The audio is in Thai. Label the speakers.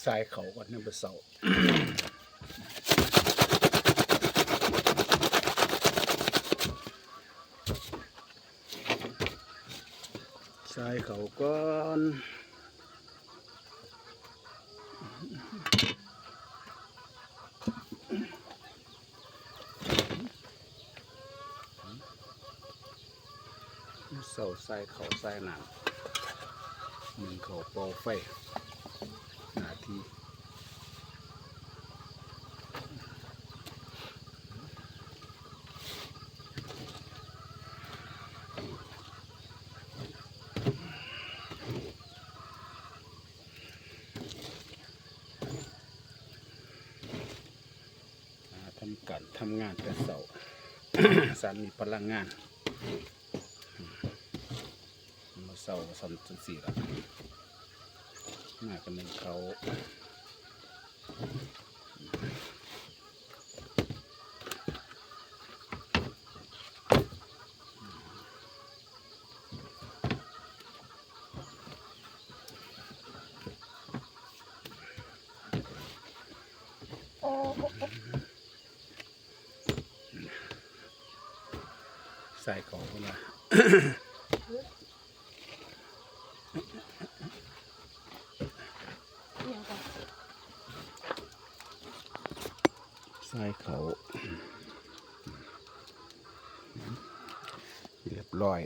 Speaker 1: ทรายเขาก่อนนั่นเป็นเสาทรายเขาก่อนเสาทรายเขาทรายหนังมึงเขาเป่าไฟหน้าที่ทำงานแต่เสา สารมีพลังงานมาเสาสันสีละหน้ากันหนึ่งเขาใส่ของเข้ามาใส่เขาเรียบร้อย